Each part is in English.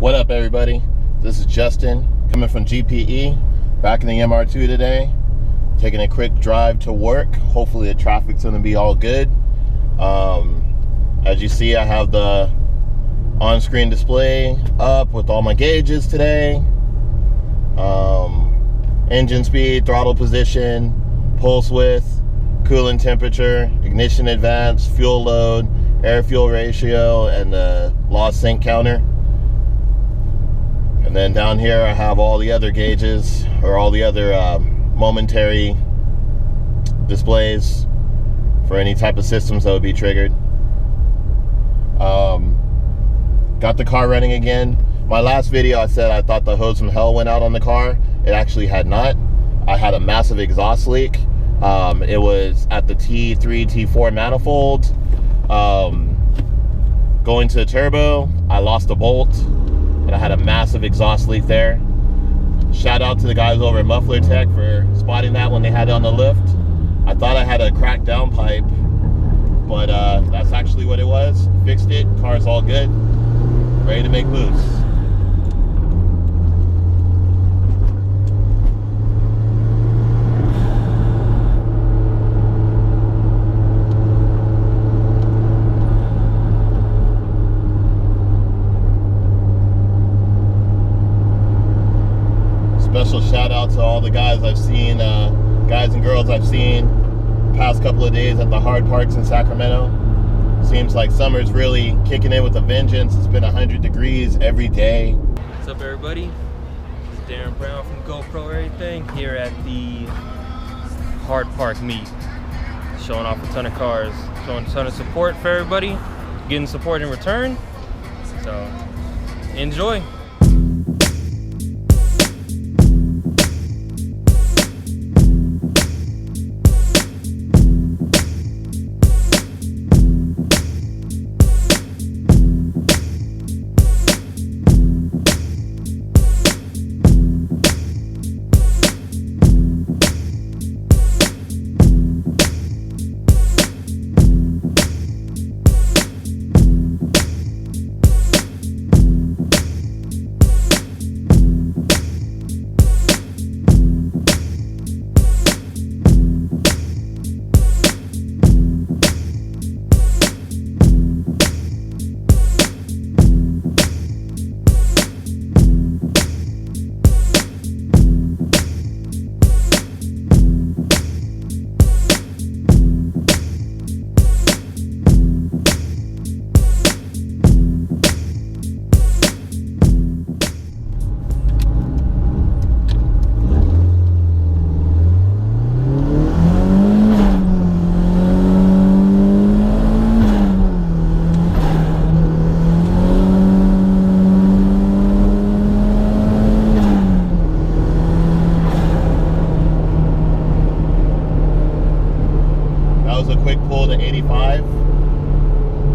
What up, everybody? This is Justin coming from GPE, back in the MR2 today, taking a quick drive to work. Hopefully the traffic's gonna be all good. As you see, I have the on-screen display up with all my gauges today. Engine speed, throttle position, pulse width, coolant temperature, ignition advance, fuel load, air-fuel ratio, and the lost sync counter. And then down here I have all the other gauges, or all the other momentary displays for any type of systems that would be triggered. Got the car running again. My last video I said I thought the hose from hell went out on the car. It actually had not. I had a massive exhaust leak. It was at the T3, T4 manifold. Going to the turbo, I lost a bolt, and I had a massive exhaust leak there. Shout out to the guys over at Muffler Tech for spotting that when they had it on the lift. I thought I had a cracked downpipe, but that's actually what it was. Fixed it, car's all good, ready to make moves. Special shout out to all the guys I've seen, guys and girls I've seen past couple of days at the hard parks in Sacramento. Seems like summer's really kicking in with a vengeance. It's been 100 degrees every day. What's up, everybody? This is Darren Brown from GoPro Everything here at the hard park meet, showing off a ton of cars, showing a ton of support for everybody, getting support in return. So enjoy.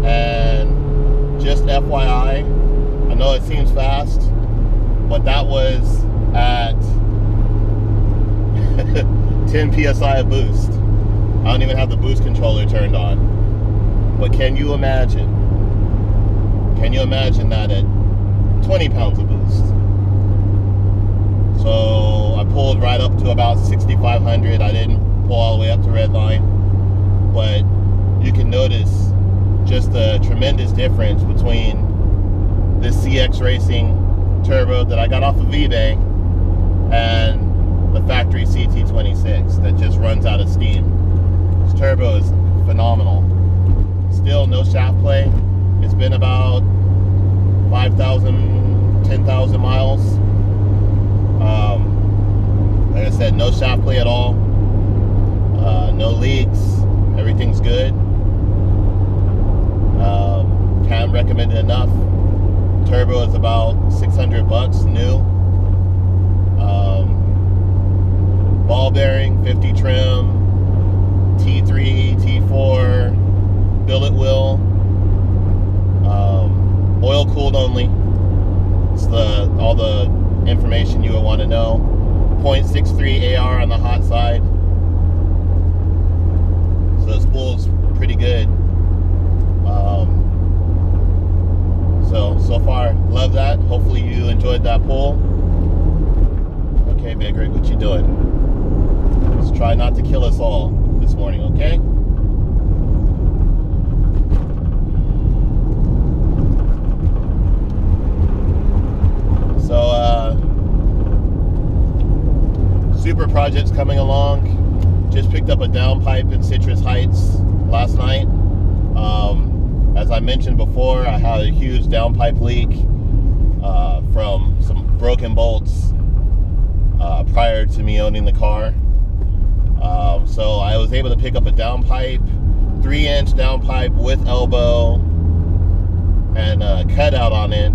And just FYI, I know it seems fast, but that was at 10 PSI of boost. I don't even have the boost controller turned on. But can you imagine that at 20 pounds of boost? So I pulled right up to about 6,500. I didn't pull all the way up to red line, but you can notice just the tremendous difference between this CX Racing turbo that I got off of eBay and the factory CT26 that just runs out of steam. This turbo is phenomenal. Still no shaft play. It's been about 5,000, 10,000 miles. Like I said, no shaft play at all. No leaks. Everything's good. Can't recommend it enough. Turbo is about $600 new. Ball bearing, 50 trim, T3, T4, billet wheel, oil cooled only. It's all the information you would want to know. 0.63 AR on the hot side. So the spool's pretty good. So far, love that. hopefully you enjoyed that poll. Okay, Big Rig, what you doing? Let's try not to kill us all this morning, okay? So, super projects coming along. Just picked up a downpipe in Citrus Heights last night. As I mentioned before, I had a huge downpipe leak from some broken bolts prior to me owning the car. So I was able to pick up a downpipe, 3-inch downpipe with elbow and a cutout on it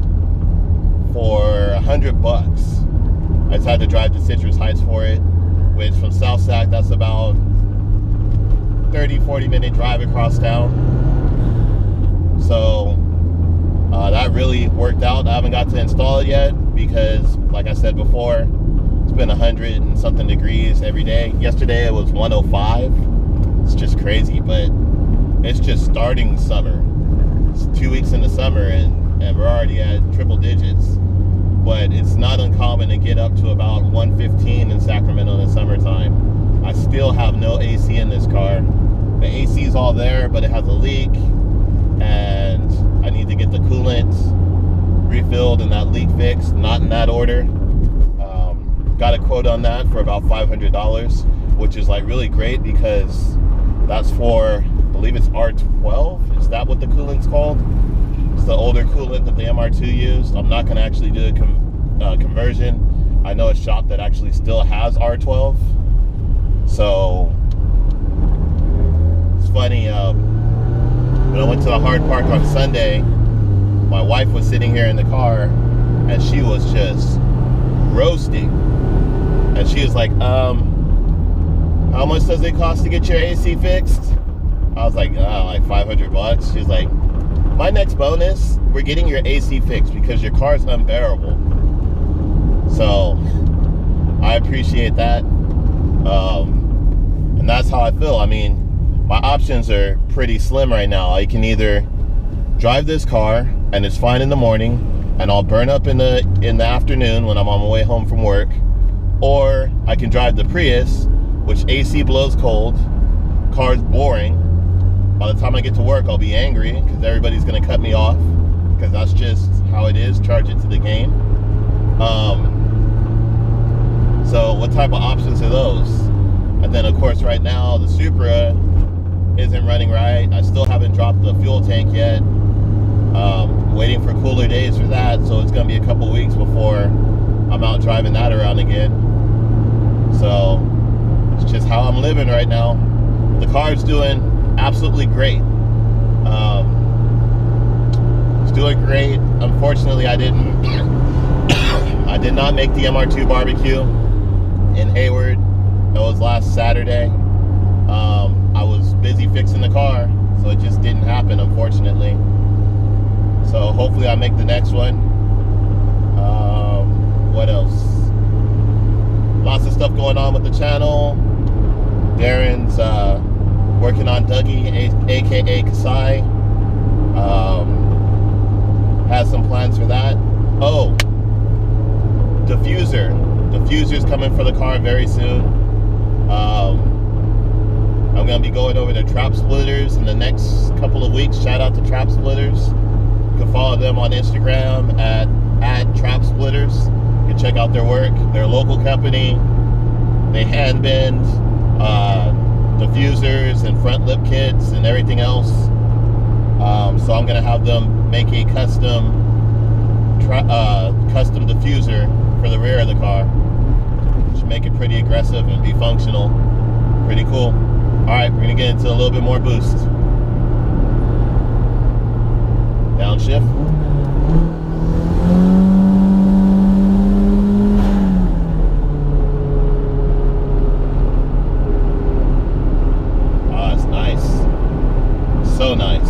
for $100. I just had to drive to Citrus Heights for it, which from South Sac, that's about 30-40 minute drive across town. So that really worked out. I haven't got to install it yet because, like I said before, it's been 100 and something degrees every day. Yesterday it was 105. It's just crazy, but it's just starting summer. It's 2 weeks into summer and we're already at triple digits. But it's not uncommon to get up to about 115 in Sacramento in the summertime. I still have no AC in this car. The AC is all there, but it has a leak, and I need to get the coolant refilled and that leak fixed. Not in that order. Got a quote on that for about $500, which is like really great because that's for, I believe it's R12. Is that what the coolant's called? It's the older coolant that the MR2 used. I'm not going to actually do a conversion. I know a shop that actually still has R12. So it's funny. When I went to the hard park on Sunday, my wife was sitting here in the car and she was just roasting. And she was like, how much does it cost to get your AC fixed? I was like, like $500. She was like, my next bonus, we're getting your AC fixed because your car's unbearable. So I appreciate that. And that's how I feel. I mean, my options are pretty slim right now. I can either drive this car and it's fine in the morning and I'll burn up in the afternoon when I'm on my way home from work, or I can drive the Prius, which AC blows cold, car's boring. By the time I get to work, I'll be angry because everybody's going to cut me off because that's just how it is. Charge it to the game. So what type of options are those? And then, of course, right now, the Supra isn't running right. I still haven't dropped the fuel tank yet. Waiting for cooler days for that. So it's going to be a couple weeks before I'm out driving that around again. So it's just how I'm living right now. The car's doing absolutely great. It's doing great. Unfortunately, I did not make the MR2 barbecue in Hayward. That was last Saturday. I was busy fixing the car, so it just didn't happen, unfortunately. So hopefully I make the next one. What else? Lots of stuff going on with the channel. Darren's working on Dougie, aka Kasai. Has some plans for that. Oh, diffuser. Diffuser's coming for the car very soon. I'm gonna be going over to Trap Splitters in the next couple of weeks. Shout out to Trap Splitters. You can follow them on Instagram at Trap Splitters. You can check out their work. They're a local company. They hand bend diffusers and front lip kits and everything else. So I'm gonna have them make a custom diffuser for the rear of the car. Should make it pretty aggressive and be functional. Pretty cool. All right, we're gonna get into a little bit more boost. Downshift. So nice.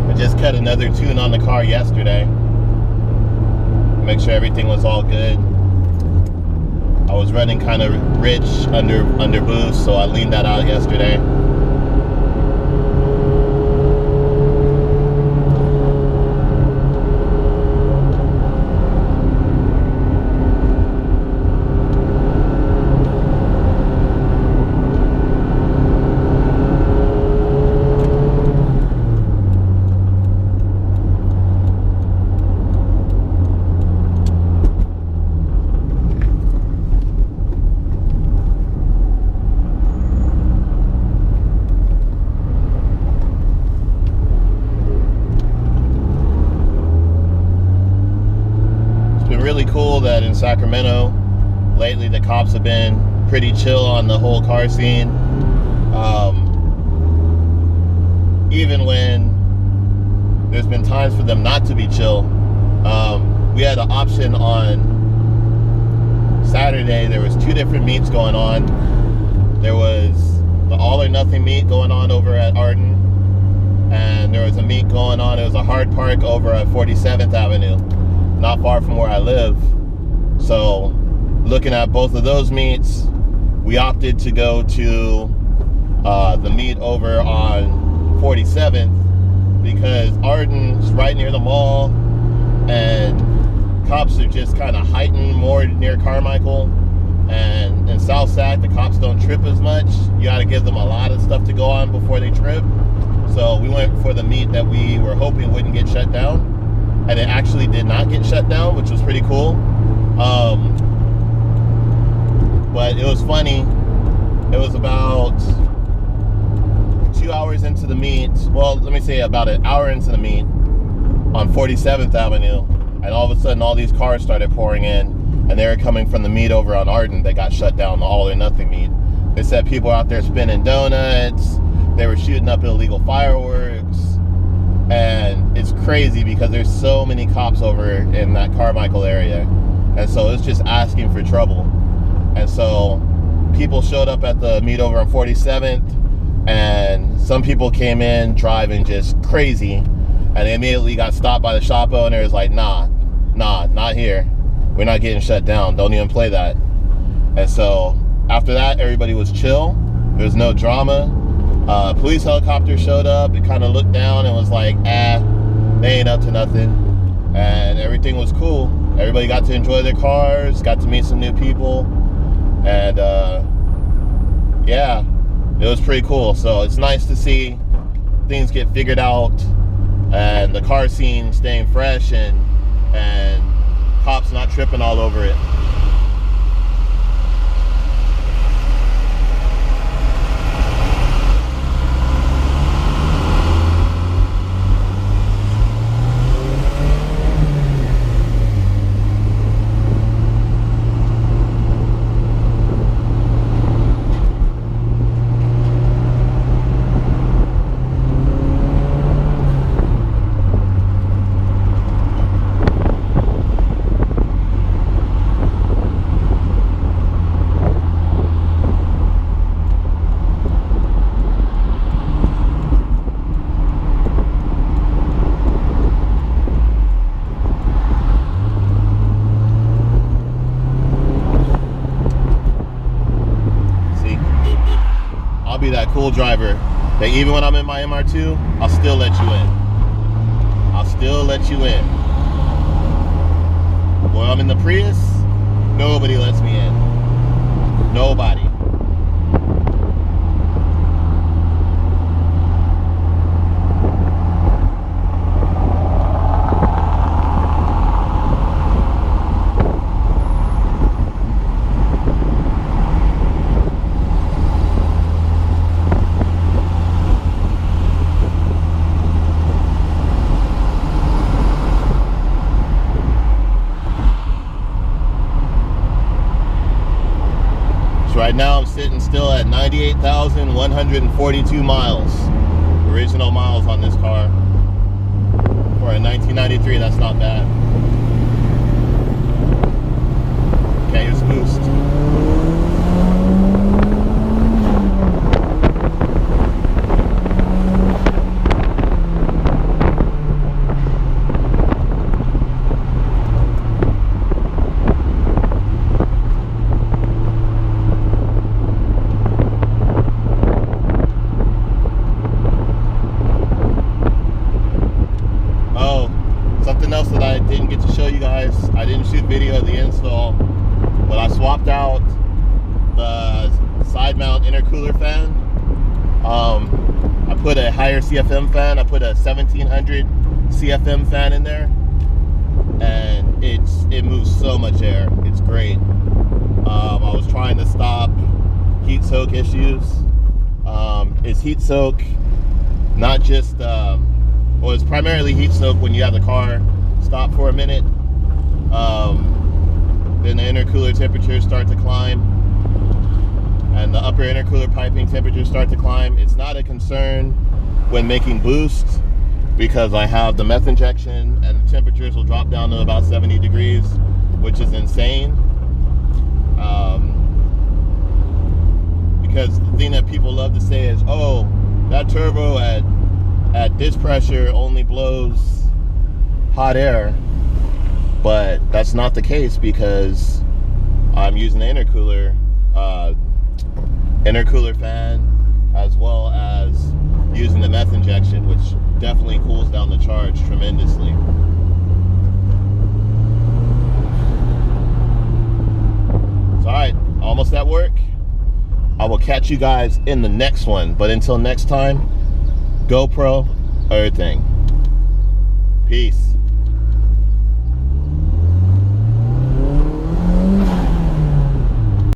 I just cut another tune on the car yesterday. make sure everything was all good. I was running kind of rich under boost, so I leaned that out yesterday. Really cool that in Sacramento lately the cops have been pretty chill on the whole car scene, even when there's been times for them not to be chill. We had an option on Saturday. There was 2 different meets going on. There was the all or nothing meet going on over at Arden, and there was a meet going on. It was a hard park over at 47th Avenue, not far from where I live. So looking at both of those meets, we opted to go to the meet over on 47th because Arden's right near the mall and cops are just kind of heightened more near Carmichael, and in South Sac the cops don't trip as much. You got to give them a lot of stuff to go on before they trip. So we went for the meet that we were hoping wouldn't get shut down, and it actually did not get shut down, which was pretty cool. But it was funny. It was about 2 hours into the meet. Well, let me say about an hour into the meet on 47th Avenue, and all of a sudden all these cars started pouring in, and they were coming from the meet over on Arden that got shut down, the all or nothing meet. They said people were out there spinning donuts. They were shooting up illegal fireworks. And it's crazy because there's so many cops over in that Carmichael area, and so it's just asking for trouble. And so people showed up at the meet over on 47th, and some people came in driving just crazy, and they immediately got stopped by the shop owner. It was like, nah, not here. We're not getting shut down. Don't even play that. And so after that, everybody was chill. There was no drama. Police helicopter showed up. It kind of looked down and was like, they ain't up to nothing. And everything was cool. Everybody got to enjoy their cars, got to meet some new people. And yeah, it was pretty cool. So it's nice to see things get figured out and the car scene staying fresh and cops not tripping all over it. Be that cool driver that even when I'm in my MR2, I'll still let you in. I'll still let you in. When I'm in the Prius, nobody lets me in. Nobody. Right now I'm sitting still at 98,142 miles. Original miles on this car. For a 1993, that's not bad. Okay, here's boost. something else that I didn't get to show you guys. I didn't shoot video of the install, but I swapped out the side mount intercooler fan. I put a higher CFM fan. I put a 1700 CFM fan in there, and it moves so much air. It's great. I was trying to stop heat soak issues. It's heat soak, not just well, it's primarily heat soak when you have the car stop for a minute. Then the intercooler temperatures start to climb, and the upper intercooler piping temperatures start to climb. It's not a concern when making boost, because I have the meth injection, and the temperatures will drop down to about 70 degrees, which is insane. Because the thing that people love to say is, oh, that turbo at this pressure only blows hot air. But that's not the case, because I'm using the intercooler fan, as well as using the meth injection, which definitely cools down the charge tremendously. It's all right, almost at work. I will catch you guys in the next one, but until next time, GoPro everything. Peace.